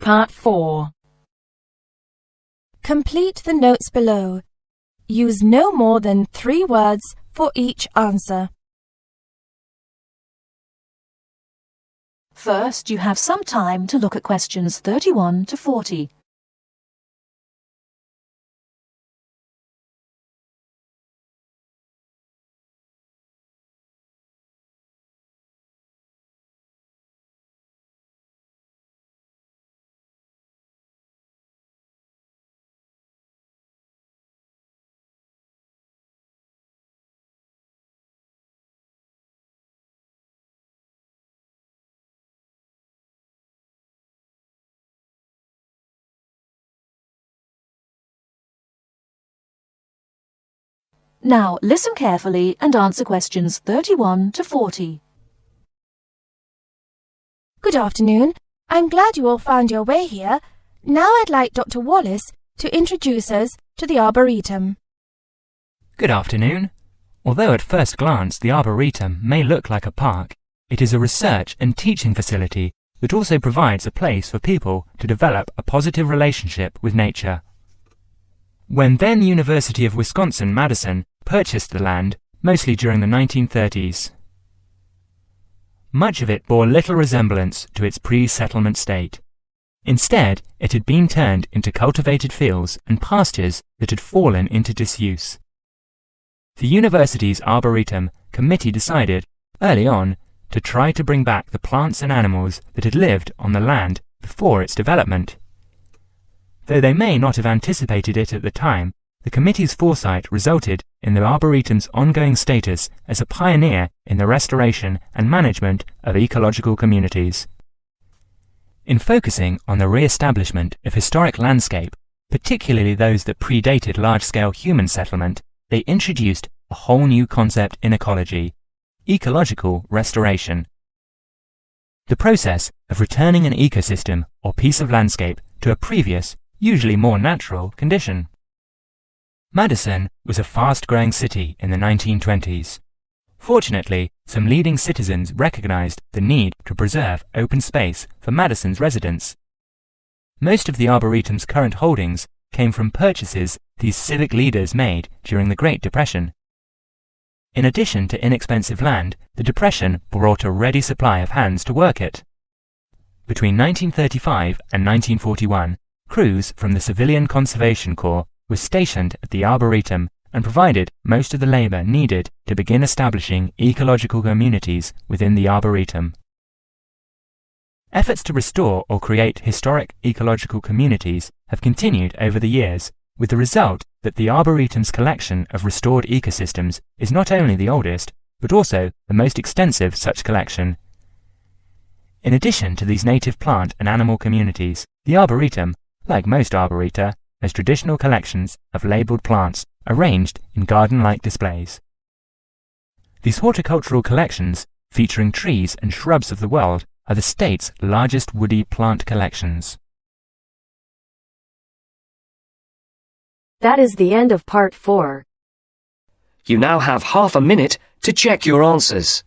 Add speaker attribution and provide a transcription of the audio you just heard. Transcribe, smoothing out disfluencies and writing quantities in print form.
Speaker 1: Part 4.
Speaker 2: Complete the notes below. Use no more than 3 words for each answer.
Speaker 3: First, you have some time to look at questions 31 to 40. Now, listen carefully and answer questions 31 to 40.
Speaker 2: Good afternoon. I'm glad you all found your way here. Now I'd like Dr. Wallace to introduce us to the Arboretum.
Speaker 4: Good afternoon. Although at first glance the Arboretum may look like a park, it is a research and teaching facility that also provides a place for people to develop a positive relationship with nature. When then University of Wisconsin-Madison purchased the land, mostly during the 1930s, much of it bore little resemblance to its pre-settlement state. Instead, it had been turned into cultivated fields and pastures that had fallen into disuse. The university's Arboretum committee decided, early on, to try to bring back the plants and animals that had lived on the land before its development. Though they may not have anticipated it at the time, the committee's foresight resulted in the Arboretum's ongoing status as a pioneer in the restoration and management of ecological communities. In focusing on the re-establishment of historic landscape, particularly those that predated large-scale human settlement, they introduced a whole new concept in ecology: ecological restoration. The process of returning an ecosystem or piece of landscape to a previous, usually more natural, condition. Madison was a fast-growing city in the 1920s. Fortunately, some leading citizens recognized the need to preserve open space for Madison's residents. Most of the Arboretum's current holdings came from purchases these civic leaders made during the Great Depression. In addition to inexpensive land, the Depression brought a ready supply of hands to work it. Between 1935 and 1941, crews from the Civilian Conservation Corps were stationed at the Arboretum and provided most of the labor needed to begin establishing ecological communities within the Arboretum. Efforts to restore or create historic ecological communities have continued over the years, with the result that the Arboretum's collection of restored ecosystems is not only the oldest, but also the most extensive such collection. In addition to these native plant and animal communities, the Arboretum, like most arboreta, has traditional collections of labelled plants arranged in garden-like displays. These horticultural collections, featuring trees and shrubs of the world, are the state's largest woody plant collections.
Speaker 1: That is the end of Part 4.
Speaker 5: You now have half a minute to check your answers.